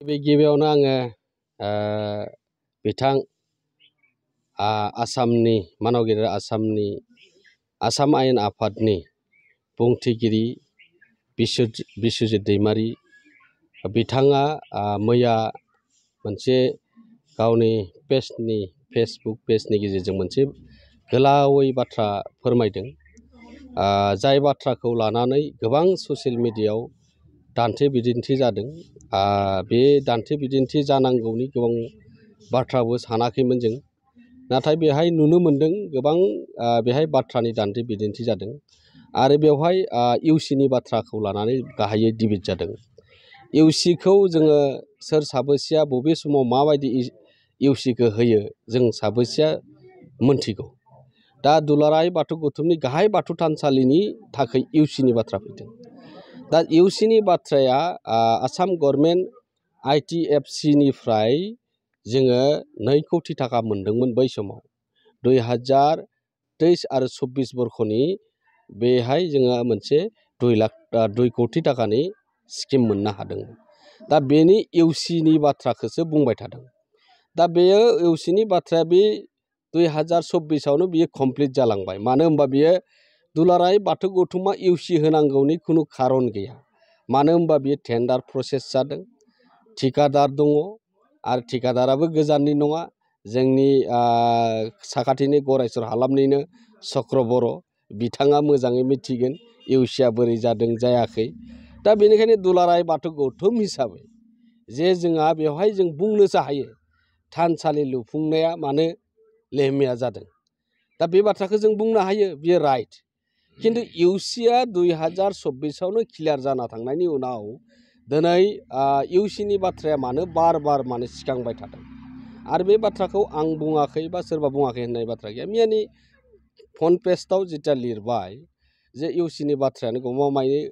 बे गिबियावनो आङो बिथां आसामनि मानगिरि आसामनि आसाम आयेन आफादनि बुंथिगिरि बिस्वजित दैमारि बिथाङा मैया मोनसे गावनि फेसबुक पेजनि गेजेरजों मोनसे गोलावै बाथ्रा फोरमायदों। जाय बाथ्राखौ लानानै गोबां ससियेल मिडियायाव दान्थे बिदिन्थि जादों। बे दान्थे बिदिन्थि जानांगौनि गोबां बाथ्राबो सानाखैमोन जों, नाथाय बेहाय नुनो मोन्दों गोबां बेहाय बाथ्रानि दान्थे बिदिन्थि जादों आरो बेवहाय इउसिनि बाथ्राखौ लानानै गाहायै डिबेट जादों। इउसिखौ जोङो सोर साबैसेया बबे समाव माबायदि इउसिखौ होयो जों साबैसेया मोनथिगौ। दा दुलाराय बाथौ गौथुमनि गाहाय बाथौ थानसालिनि थाखाय इउसिनि बाथ्रा फैदों। दा इउसिनि बाथ्राया आसाम गभर्नमेन्ट ITFC जोङो 2 कौटि थाखा मोनदोंमोन बै समाव 2023 आरो 24 बर्षनि बेहाय जोङो मोनसे 2 कौटि थाखानि स्किम मोननो हादोंमोन। दा बेनि इउसिनि बाथ्राखौसो बुंबाय थादों। दा बेयो इउसिनि बाथ्राया बे 2024आवनो बियो कमप्लिट जालांबाय। मानो होनबा बियो दुलाराय बाथौ गौथुमा इउसि होनांगौनि खुनु खारन गैया। मानो होनबा बियो टेन्डार प्रसेस जादों, ठिकादार दङ आरो ठिकादाराबो गोजाननि नङा, जोंनि साखाथिनि गरायसर हालामनिनो चक्र बर', बिथाङा मोजाङै मिथिगोन इउसिया बोरै जादों जायाखै। दा बेनिखायनो दुलाराय बाथौ गौथुम हिसाबै जे जोंहा बेवहाय जों बुंनोसो हायो थानसालि लुफुंनाया मानो लेहमिया जादों। दा बे बाथ्राखौ जों बुंनो हायो, बियो राइट। खिन्थु इउसिया 2024आवनो क्लियार जाना थांनायनि उनाव दिनै इउसिनि बाथ्राया मानो बार मानो सिखांबाय थादों। आरो बे बाथ्राखौ आं बुङाखै बा सोरबा बुङाखै होननाय बाथ्रा गैया। मैयानि फ्रन्ट पेजआव जिथिया लिरबाय जे इउसिनि बाथ्रायानो गमामायै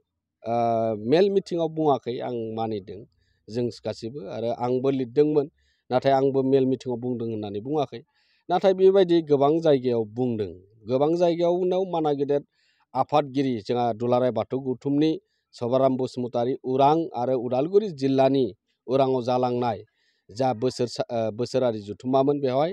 मेल मिटिङाव बुङाखै, आं मानिदों जों गासैबो, आरो आंबो लिरदोंमोन, नाथाय आंबो मेल मिटिङाव बुंदों होननानै बुङाखै। नाथाय बेबायदि गोबां जायगायाव बुंदों। गोबां जायगायाव उनाव माना गेदेर आफादगिरि जोंहा दुलाराय बाथौ गौथुमनि सभाराम बसुमतारी उरां आरो उदालगुरि जिल्लानि उराङाव जालांनाय जा बोसोरारि जथुम्मामोन, बेवहाय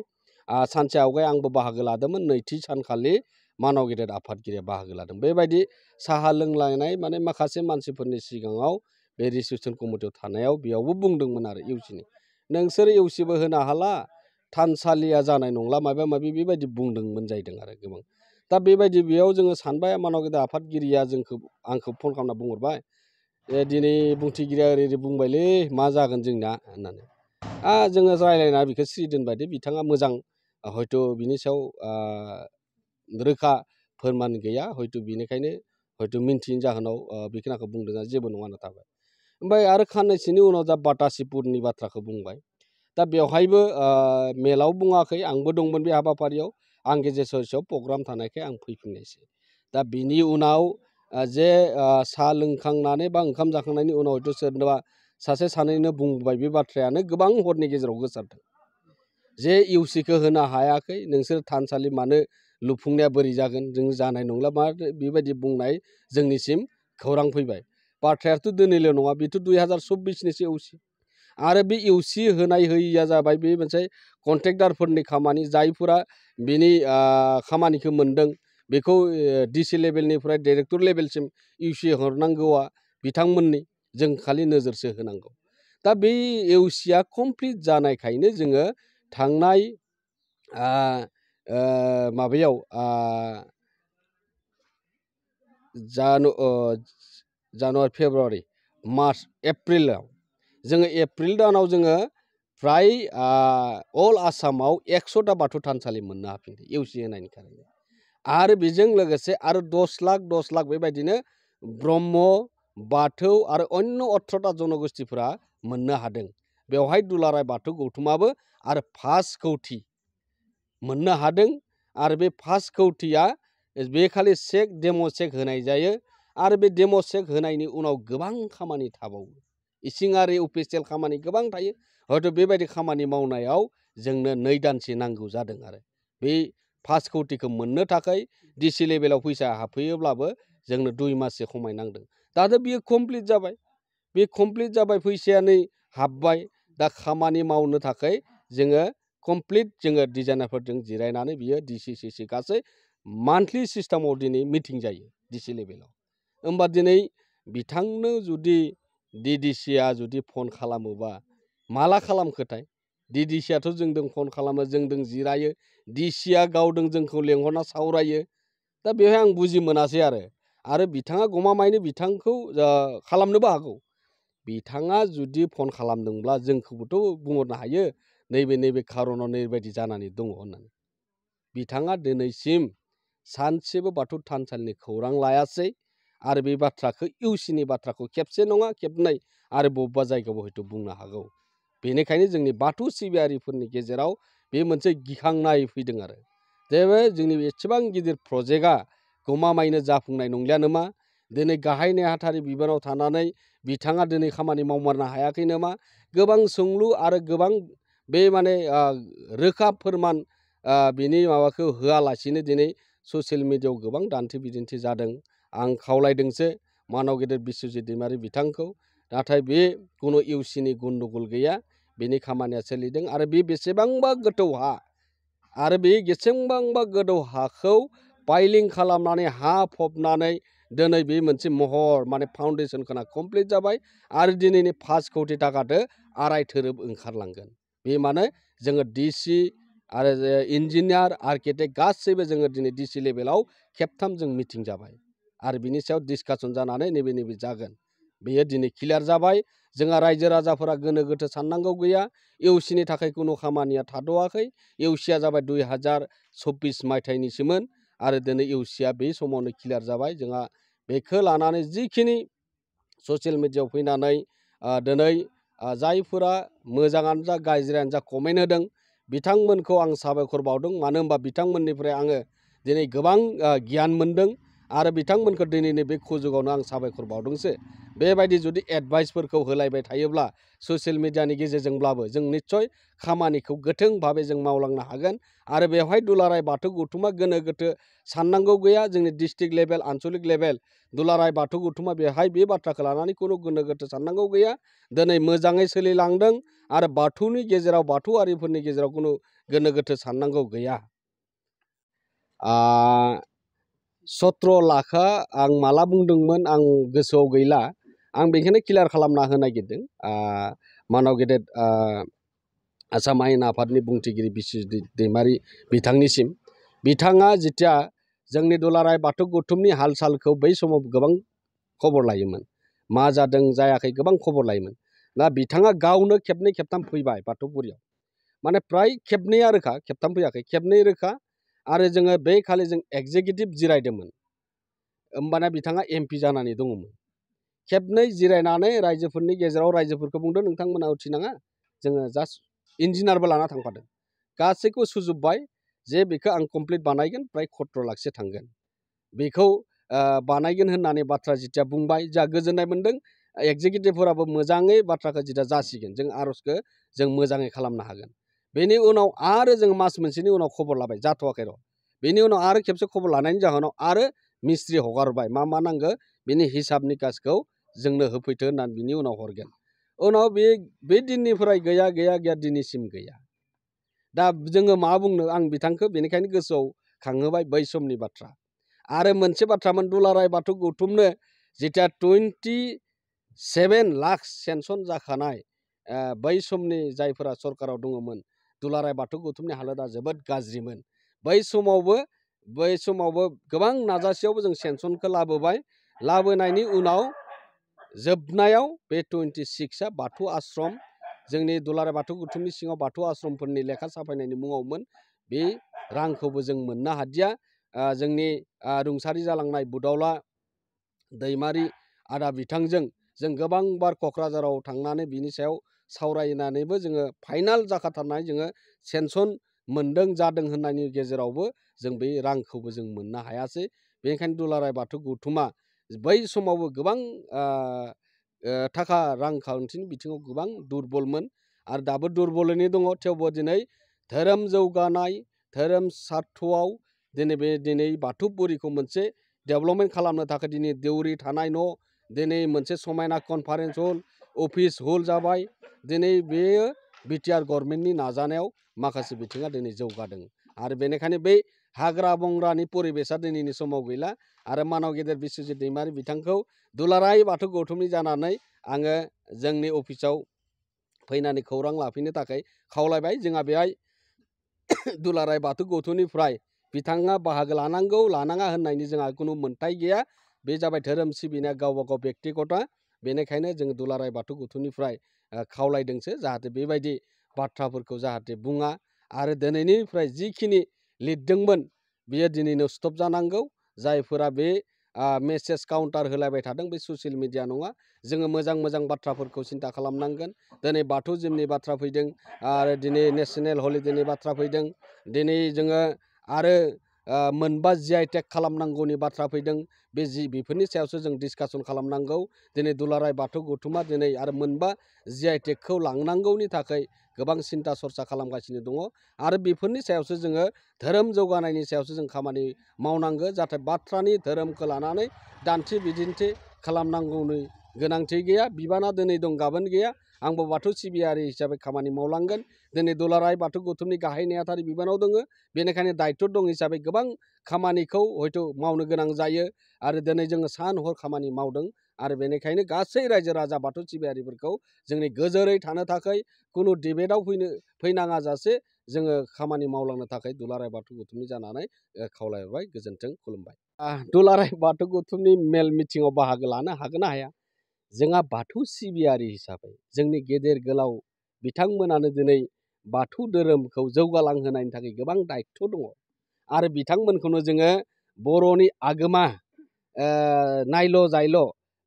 सानसे आवगाय आंबो बाहागो लादोंमोन। नैथि सानखालि मानव गेदेर आफादगिरिया बाहागो लादों। बेबायदि साहा लोंलायनाय माने माखासे मानसिफोरनि सिगाङाव बे रिसेपसन कमिटियाव थानायाव बेयावबो बुंदोंमोन आरो इउसिनि नोंसोर इउसिबो होनो हाला, थानसालिया जानाय नंला, माबा माबि बेबायदि बुंदोंमोन जाहैदों आरो गोबां। दा बेबायदि बेयाव जोङो सानबाय, मानव गेदेर आफादगिरिया आंखौ फन खालामना बुंहरबाय, दिनै बुंथिगिरिया ओरै बुंबायलै, मा जागोन जोंना होननानै। जोङो रायज्लायना बेखौ सिरि दोनबाय दे, बिथाङा मोजां, हयथ' बिनि सायाव रोखा फोरमान गैया, हयथ' बिनिखायनो हयथ' मिन्थियैनि जाहोनाव बेखिनिखौ बुंदों, जेबो नङा होनना थाबाय। ओमफ्राय आरो खाननैसोनि उनाव दा बाटासिपुरनि बाथ्राखौ बुंबाय। दा बेवहायबो मेलाव बुङाखै, आंबो दंमोन बे हाबाफारियाव, आं गेजेर ससेयाव प्रग्राम थानायखाय आं फैफिननायसै। दा बिनि उनाव जे साहा लोंखांनानै बा ओंखाम जाखांनायनि उनाव हयथ' सोरनोबा सासे सानैनो बुंबाय, बे बाथ्रायानो गोबां हरनि गेजेराव गोसारदों जे इउसिखौ होनो हायाखै, नोंसोर थानसालि मानो लुफुंनाया बोरै जागोन, जों जानाय नंला, मा बेबायदि बुंनाय जोंनिसिम खौरां फैबाय। बाथ्रायाथ' दिनैल' नङा, बेथ' 2024निसो इउसि। आरो बे इउसि होनाय होयिया जाबाय बे मोनसे कन्ट्रेक्टारफोरनि खामानि, जायफोरा बिनि खामानिखौ मोनदों बेखौ डिसि लेभेलनिफ्राय डाइरेक्टर लेभेलसिम इउसि हरनांगौआ बिथांमोननि, जों खालि नोजोरसो होनांगौ। दा बे इउसिया कमप्लिट जानायखायनो जोङो थांनाय माबायाव जानुवारि, फेब्रुवारि, मार्च, एप्रिलाव जोङो एप्रिल दानाव जोङो फ्राय अल आसामाव 100टा बाथौ थानसालि मोननो हाफिनदों इउसि होनायनि खारनै। आरो बेजों लोगोसे आरो 10 लाख बेबायदिनो ब्रह्म, बाथौ आरो अन्य 18टा जनगोष्ठीफोरा मोननो हादों। बेवहाय दुलाराय बाथौ गौथुमाबो आरो 5 कौटि मोननो हादों। आरो बे 5 कौटिया बे खालि डेम' चेक होनाय जायो। आरो बे डेम' चेक होनायनि उनाव गोबां खामानि थाबावो, इसिङारि अफिसियेल खामानि गोबां थायो। हयथ' बेबायदि खामानि मावनायाव जोंनो 2 दानसो नांगौ जादों। आरो बे 5 कौटिखौ मोननो थाखाय डिसि लेभेलाव फैसा हाबफैयोब्लाबो जोंनो 2 माससो खमायनांदों। दाथ' बियो कमप्लिट जाबाय, बे कमप्लिट जाबाय, फैसाया नै हाबबाय दा खामानि मावनो थाखाय जोङो कमप्लिट जोङो डिजाइनारफोरजों जिरायनानै बियो DCCC गासै मान्थलि सिस्टेमाव दिनै मिटिं जायो DC लेभेलाव होमबा दिनै बिथांनो जुदि DDCआ जुदि फन खालामोबा माला खालामखोथाय DDCआथ' जोंदों फन खालामो जोंदों जिरायो DCआ गावदों जोंखौ लेंहरना सावरायो दा बेवहाय आं बुजि मोनासै आरो बिथाङा गमामायैनो बिथांखौ खालामनोबो हागौ बिथाङा जुदि फन खालामदोंब्ला जोंखौबोथ' बुंहरनो हायो नैबे खारनाव नैबायदि जानानै दङ होननानै बिथाङा दिनैसिम सानसेबो बाथौ थानसालिनि खौरां लायासै आरो बे बाथ्राखौ इउसिनि बाथ्राखौ खेबसे नङा खेबनै आरो बबेबा जायगायाव हयथ' बुंनो हागौ बेनिखायनो जोंनि बाथौ सिबियारिफोरनि गेजेराव बे मोनसे गिखांनाय फैदों आरो जे जोंनि एसेबां गिदिर प्रजेक्टआ गमामायैनो जाफुंनाय नंलिया नामा दिनै गाहाय नेहाथारि बिबानाव थानानै बिथाङा दिनै खामानि मावमारनो हायाखै नामा गोबां सोंलु आरो गोबां बे माने रोखा फोरमान बिनि माबाखौ होआलासिनो दिनै ससियेल मिडियायाव गोबां दान्थे बिदिन्थि जादों आं खावलायदोंसो मानाव गेदेर बिस्वजित दैमारि बिथांखौ नाथाय बे कुनु इउसिनि गन्दगल गैया बेनि खामानिया सोलिदों आरो बे बेसेबांबा गोथौ हा आरो बे बेसेबांबा गोथौ हाखौ पाइलिं खालामनानै हा फबनानै दिनै बे मोनसे महर माने फाउन्डेसन खोना कमप्लिट जाबाय आरो दिनैनि 5 कोटि थाखादो आराय थोरोब ओंखारलांगोन बे माने जोङो DC आरो इन्जिनियार आर्किटेक्ट गासैबो जोङो दिनै DC लेभेलाव खेबथाम जों मिटिं जाबाय आरो बिनि सायाव डिसकासन जानानै नैबे जागोन बेयो दिनै क्लियार जाबाय जोंहा रायजो राजाफोरा गोनो गोथो साननांगौ गैया इउसिनि थाखाय कुनु खामानिया थाद'आखै इउसिया जाबाय 2024 मायथाइनिसोमोन आरो दिनै इउसिया बे समावनो क्लियार जाबाय जोंहा बेखौ लानानै जिखिनि ससियेल मिडियायाव फैनानै दिनै जायफोरा मोजाङानो जा गाज्रियानो जा कमेन्ट होदों बिथांमोनखौ आं साबायखर बावदों मानो होनबा बिथांमोननिफ्राय आङो दिनै गोबां गियान मोनदों आरो बिथांमोनखौ दिनैनि बे सुजुगावनो आं साबायखर बावदोंसो बेबायदि जुदि एडभाइसफोरखौ होलायबाय थायोब्ला ससियेल मिडियानि गेजेरजोंब्लाबो जों निस्सय खामानिखौ गोथों भाबै जों मावलांनो हागोन आरो बेवहाय दुलाराय बाथौ गौथुमा गोनो गोथो साननांगौ गैया जोंनि डिस्ट्रिक्ट लेभेल आनसलिक लेभेल दुलाराय बाथौ गौथुमा बेवहाय बे बाथ्राखौ लानानै कुनु गोनो गोथो साननांगौ गैया दिनै मोजाङै सोलिलांदों आरो बाथौनि गेजेराव बाथौआरिफोरनि गेजेराव कुनु गोनो गोथो साननांगौ गैया 17 लाखा आं माला बुंदोंमोन आं गोसोआव गैला आं बेखौनो क्लियार खालामना होनो नागिरदों मानाव गेदेर आसाम आयेन आफादनि बुंथिगिरि बिस्वजित दैमारि बिथांनिसिम बिथाङा जिथिया जोंनि दुलाराय बाथौ गौथुमनि हाल सालखौ बै समाव गोबां खबर लायोमोन मा जादों जायाखै गोबां खबर लायोमोन दा बिथाङा गावनो खेबनै खेबथाम फैबाय बाथौपुरियाव माने फ्राय खेबनैया रोखा खेबथाम फैयाखै खेबनै रोखा आरो जोङो बे खालि जों एग्जिकिउटिभ जिरायदोंमोन होमबाना बिथाङा MP जानानै दङमोन खेबनै जिरायनानै रायजोफोरनि गेजेराव रायजोफोरखौ बुंदों नोंथांमोना उथिनाङा जोङो जास्ट इन्जिनियारबो लाना थांफादों गासैखौ सुजुबबाय जे बेखौ आं कमप्लिट बानायगोन फ्राय 17 लाखसो थांगोन बेखौ बानायगोन होननानै बाथ्रा जिथिया बुंबाय जा गोजोननाय मोनदों एग्जिकिउटिभफोराबो मोजाङै बाथ्राखौ जिथिया जासिगोन जों आर'जखौ जों मोजाङै खालामनो हागोन बेनि उनाव आरो जों मास मोनसेनि उनाव खबर लाबाय जाथ'वाखै र' बेनि उनाव आरो खेबसे खबर लानायनि जाहोनाव आरो मिस्ट्रि हगारबाय मा नांगौ बिनि हिसाब निकासखौ जोंनो होफैथो होननानै बिनि उनाव हरगोन उनाव बे दिननिफ्राय गैया दिनैसिम गैया दा जोङो मा बुंनो आं बिथांखौ बेनिखायनो गोसोआव खांहोबाय बै समनि बाथ्रा आरो मोनसे बाथ्रामोन दुलाराय बाथौ गौथुमनो जिथिया 27 लाख सेंसन जाखानाय बै समनि जायफोरा सरकाराव दङमोन दुलाराय बाथौ गौथुमनि हालोदा जोबोद गाज्रिमोन बै समावबो गोबां नाजासेयावबो जों सेंसनखौ लाबोनायनि उनाव जोबनायाव बे 26आ बाथौ आश्रम जोंनि दुलाराय बाथौ गौथुमनि सिङाव बाथौ आश्रमफोरनि लेखा साफायनायनि मुङावमोन बे रांखौबो जों मोननो हादिया जोंनि रुंसारि जालांनाय बुदावला दैमारि आदा बिथांजों जों गोबां बार क'क्राझाराव थांनानै बिनि सायाव सावरायनानैबो जोङो फाइनाल जाखाथारनाय जोङो सेंसन मोनदों जादों होननायनि गेजेरावबो जों बे रांखौबो जों मोननो हायासै बेनिखायनो दुलाराय बाथौ गौथुमा बै समावबो गोबां थाखा रांखान्थिनि बिथिङाव गोबां दुरबलमोन आरो दाबो दुरबलैनो दङ थेवबो दिनै धोरोम जौगानाय धोरोम सार्थआव दिनै बाथौपुरिखौ मोनसे डेभेलपमेन्ट खालामनो थाखाय दिनै देउरि थानाय न' दिनै मोनसे समायना कनफारेन्स हल अफिस हल जाबाय दिनै बेयो बिटिआर गभर्नमेन्टनि नाजानायाव माखासे बिथिङा दिनै जौगादों आरो बेनिखायनो बै हाग्रा बंग्रानि परिबेसा दिनैनि समाव गैला आरो मानाव गेदेर बिस्वजित दैमारि बिथांखौ दुलाराय बाथौ गौथुमनि जानानै आङो जोंनि अफिसाव फैनानै खौरां लाफैनो थाखाय खावलायबाय। जोंहा बेहाय दुलाराय बाथौ गौथुमनिफ्राय बिथाङा बाहागो लानांगौ लानाङा होननायनि जोंहा खुनु मोन्थाय गैया। बे जाबाय धोरोम सिबिनाया गावबा गाव बेक्तिगत। बेनिखायनो जों दुलाराय बाथौ गौथुमनिफ्राय खावलायदोंसो जाहाथे बेबायदि बाथ्राफोरखौ जाहाथे बुङा आरो दिनैनिफ्राय जिखिनि लिरदोंमोन बियो दिनैनो स्टप जानांगौ। जायफोरा बे मेसेज काउन्टार होलायबाय थादों बे ससियेल मिडिया नङा। जोङो मोजां मोजां बाथ्राफोरखौ सिन्था खालामनांगोन। दिनै बाथौजिमनि बाथ्रा फैदों आरो दिनै नेशनेल हलिडेनि बाथ्रा फैदों। दिनै जोङो आरो मोनबा GI टेग खालामनांगौनि बाथ्रा फैदों। बेफोरनि सायावसो जों डिसकासन खालामनांगौ। दिनै दुलाराय बाथौ गौथुमा दिनै आरो मोनबा GI टेगखौ लांनांगौनि थाखाय गोबां सिन्था सरसा खालामगासिनो दङ आरो बेफोरनि सायावसो जोङो धोरोम जौगानायनि सायावसो जों खामानि मावनांगौ। जाहाथे बाथ्रानि धोरोमखौ लानानै दान्थे बिदिन्थे खालामनांगौनि गोनांथि गैया। बिबाना दिनै दं गाबोन गैया। आंबो बाथौ सिबियारि हिसाबै खामानि मावलांगोन। दिनै दुलाराय बाथौ गौथुमनि गाहाय नेहाथारि बिबानाव दङ। बेनिखायनो दायित्व दं हिसाबै गोबां खामानिखौ हयथ' मावनो गोनां जायो आरो दिनै जोङो सान हर खामानि मावदों आरो बेनिखायनो गासै रायजो राजा बाथौ सिबियारिफोरखौ जोंनि गोजोरै थानो थाखाय खुनु डिबेटआव फैनाङा जासे जोङो खामानि मावलांनो थाखाय दुलाराय बाथौ गौथुमनि जानानै खावलायबाय। गोजोन्थों, खुलुमबाय। दुलाराय बाथौ गौथुमनि मेल मिटिङाव बाहागो लानो हागोन ना हाया? जोंहा बाथौ सिबियारि हिसाबै जोंनि गेदेर गोलाव बिथांमोनानो दिनै बाथौ धोरोमखौ जौगालांहोनायनि थाखाय गोबां दायित्व दङ आरो बिथांमोनखौनो जोङो बर'नि आगोमा नायल' जायल'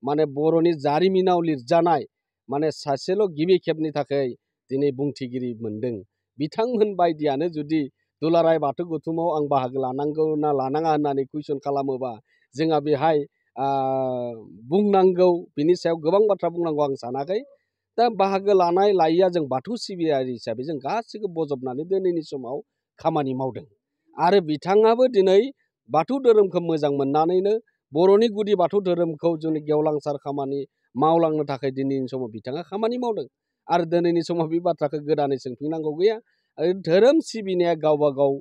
माने बर'नि जारिमिनाव लिरजानाय माने सासेल' गिबि खेबनि थाखाय दिनै बुंथिगिरि मोनदों। बिथांमोन बायदियानो जुदि दुलाराय बाथौ गौथुमाव आं बाहागो लानांगौ ना लानाङा होननानै कुइसन खालामोबा जोंहा बेहाय बुंनांगौ बिनि सायाव गोबां बाथ्रा बुंनांगौ आं सानाखै। दा बाहागो लानाय लायैया जों बाथौ सिबियारि हिसाबै जों गासैखौ बजबनानै दिनैनि समाव खामानि मावदों आरो बिथाङाबो दिनै बाथौ धोरोमखौ मोजां मोननानैनो बर'नि गुदि बाथौ धोरोमखौ जोंनि गेवलांसार खामानि मावलांनो थाखाय दिनैनि समाव बिथाङा खामानि मावदों आरो दिनैनि समाव बे बाथ्राखौ गोदानै सोंफिननांगौ गैया। धोरोम सिबिनाया गावबा गाव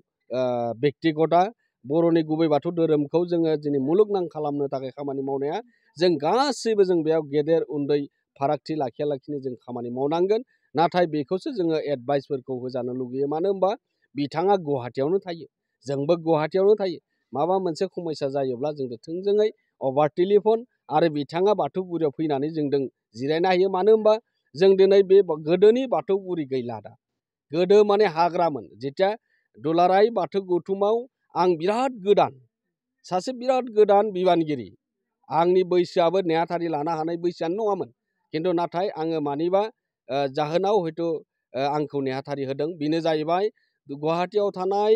बेक्तिगता। बर'नि गुबै बाथौ धोरोमखौ जोङो दिनै मुलुगनां खालामनो थाखाय खामानि मावनाया जों गासैबो जों बेयाव गेदेर उन्दै फारागथि लाखियालाखिनो जों खामानि मावनांगोन। नाथाय बेखौसो जोङो एडभाइसफोरखौ होजानो लुगैयो। मानो होनबा बिथाङा गुवाहाटियावनो थायो, जोंबो गुवाहाटियावनो थायो। माबा मोनसे समस्या जायोब्ला जोंनो थोंजोङै अभार टेलिफन आरो बिथाङा बाथौगुरियाव फैनानै जोंजों जिरायनो हायो। मानो होनबा जों दिनै बे गोदोनि बाथौगुरि गैला दा। गोदो माने हाग्रामोन। जेथिया दुलाराय बाथौ गौथुमाव आं बिराद गोदान, सासे बिराद गोदान बिबानगिरि। आंनि बैसोआबो नेहाथारि लानो हानाय बैसोआनो नङामोन। खिन्थु नाथाय आङो मानिबा जाहोनाव हयथ' आंखौ नेहाथारि होदों। बेनो जाहैबाय गुवाहाटियाव थानाय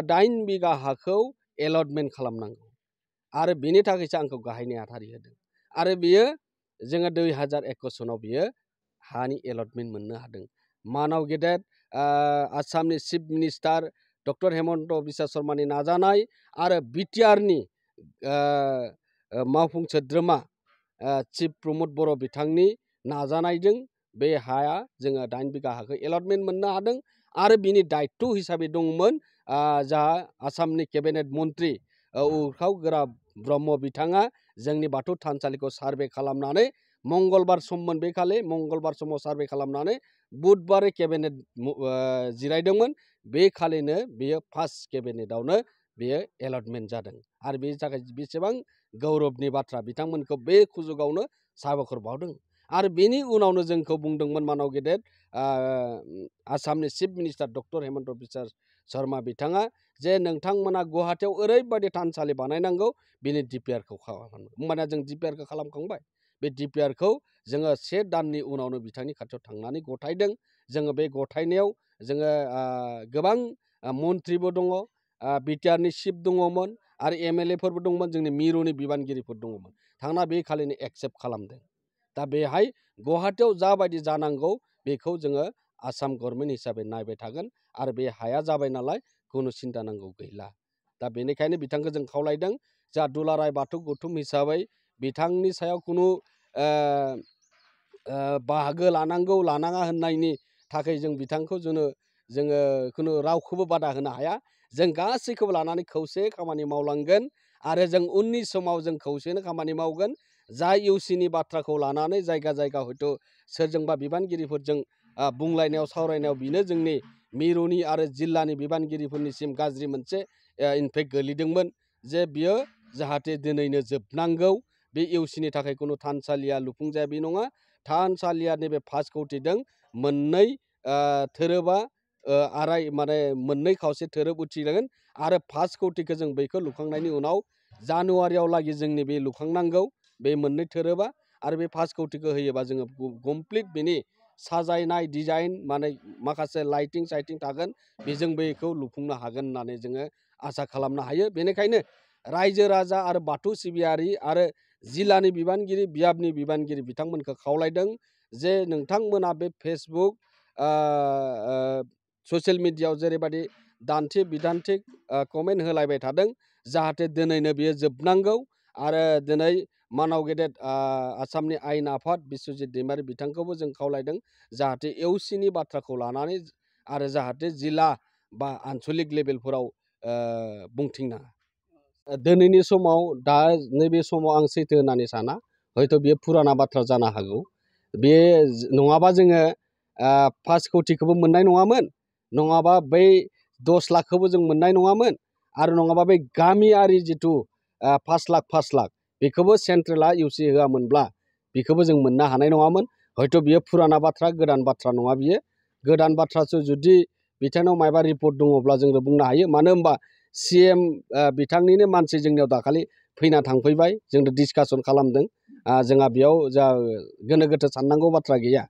8 बिगा हाखौ एलटमेन्ट खालामनांगौ आरो बेनि थाखायसो आंखौ गाहाय नेहाथारि होदों आरो बियो जोङो 2021 सनाव बियो हानि एलटमेन्ट मोननो हादों। मानाव गेदेर आसामनि chief minister doctor Himanta Biswa शर्मानि नाजानाय आरो बिटिआरनि मावफुं सोद्रोमा चिफ प्रमद बर' बिथांनि नाजानायजों बे हाया जोङो 8 बिगा हाखौ एलटमेन्ट मोननो हादों आरो बिनि दायित्व हिसाबै दंमोन जा आसामनि केबिनेट मन्त्रि उर्खाव गोरा ब्रह्म बिथाङा जोंनि बाथौ थानसालिखौ सार्भे खालामनानै मंगलबार सममोन बे खालि मंगलबार समाव सार्भे खालामनानै बुधबारै केबिनेट जिरायदोंमोन। बे खालिनो बेयो फार्स्ट केबिनेटआवनो बेयो एलटमेन्ट जादों आरो बेनि थाखाय बेसेबां गौरबनि बाथ्रा। बिथांमोनखौ बे सुजुगावनो साबायखर बावदों आरो बेनि उनावनो जोंखौ बुंदोंमोन मानाव गेदेर आसामनि chief minister doctor Himanta Biswa Sharma बिथाङा जे नोंथांमोना गुवाहाटियाव ओरैबायदि थानसालि बानायनांगौ बिनि डिपिआरखौ खालामनांगौ। होमबाना जों डिपिआरखौ खालामखांबाय। बे डिपिआरखौ जोङो 1 दाननि उनावनो बिथांनि खाथियाव थांनानै गथायदों। जोङो बे गथायनायाव जोङो गोबां मन्थ्रिबो दङ, बिटिआरनि चिफ दङमोन आरो एमएलएफोरबो दंमोन, जोंनि मिरुनि बिबानगिरिफोर दङमोन। थांना बे खालिनो एक्सेप्ट खालामदों। दा बेहाय गुवाहाटियाव जाबायदि जानांगौ बेखौ जोङो आसाम गभर्नमेन्ट हिसाबै नायबाय थागोन आरो बे हाया जाबाय नालाय खुनु सिन्ता नांगौ गैला। दा बेनिखायनो बिथांखौ जों खावलायदों जा दुलाराय बाथौ गौथुम हिसाबै बिथांनि सायाव खुनु बाहागो लानांगौ लानाङा होननायनि थाखाय जों बिथांखौ जोङो खुनु रावखौबो बादा होनो हाया। जों गासैखौबो लानानै खौसे खामानि मावलांगोन आरो जों उननि समाव जों खौसेनो खामानि मावगोन। जाय इउसिनि बाथ्राखौ लानानै जायगा जायगा हयथ' सोरजोंबा बिबानगिरिफोरजों बुंलायनायाव सावरायनायाव बेनो जोंनि मिरुनि आरो जिल्लानि बिबानगिरिफोरनिसिम गाज्रि मोनसे इनफेक्ट गोलैदोंमोन जे बियो जाहाथे दिनैनो जोबनांगौ। बे इउसिनि थाखाय खुनु थानसालिया लुफुंजाया बे नङा। थानसालिया नैबे फासखौथिदों मोननै थोरोबा माने मोननै खावसे थोरोब उथिगोन आरो फासखौथिखौ जों बेखौ लुखांनायनि उनाव जानुवारियाव लागि जोंनि बे लुखांनांगौ बे मोननै थोरोबा। आरो बे फासखौथिखौ होयोबा जोङो कमप्लिट बेनि साजायनाय डिजाइन माने माखासे लाइटिं साइटिं थागोन बेजों बेखौ लुफुंनो हागोन होननानै जोङो आसा खालामनो हायो। बेनिखायनो रायजो राजा आरो बाथौ सिबियारि आरो जिल्लानि बिबानगिरि बियाबनि बिबानगिरि बिथांमोनखौ खावलायदों जे नोंथांमोना बे फेसबुक ससियेल मिडियायाव जेरैबायदि दान्थे बिदान्थे कमेन्ट होलायबाय थादों जाहाथे दिनैनो बियो जोबनांगौ। आरो दिनै मानाव गेदेर आसामनि आयेन आफाद बिस्वजित दैमारि बिथांखौबो जों खावलायदों जाहाथे इउसिनि बाथ्राखौ लानानै आरो जाहाथे जिल्ला बा आन्सलिक लेभेलफोराव बुंथिंनाङा। दिनैनि समाव दा नैबे समाव आं सैथो होननानै साना, हयथ' बेयो फुराना बाथ्रा जानो हागौ। बे नङाबा जोङो 5 कौटिखौबो मोननाय नङामोन, नङाबा बै 10 लाखखौबो जों मोननाय नङामोन, आरो नङाबा बै गामियारि जिथु 5 लाख बेखौबो सेन्ट्रेला इउसि होआमोनब्ला बेखौबो जों मोननो हानाय नङामोन। हयथ' बियो फुराना बाथ्रा, गोदान बाथ्रा नङा बियो। गोदान बाथ्रासो जुदि बिथांनाव मायबा रिपर्ट दङब्ला जों बुंनो हायो। मानो होनबा CM बिथांनिनो मानसि जोंनियाव दाखालि फैना थांफैबाय, जों डिसकासन खालामदों। जोंहा बेयाव जा गोनो गोथो साननांगौ बाथ्रा गैया।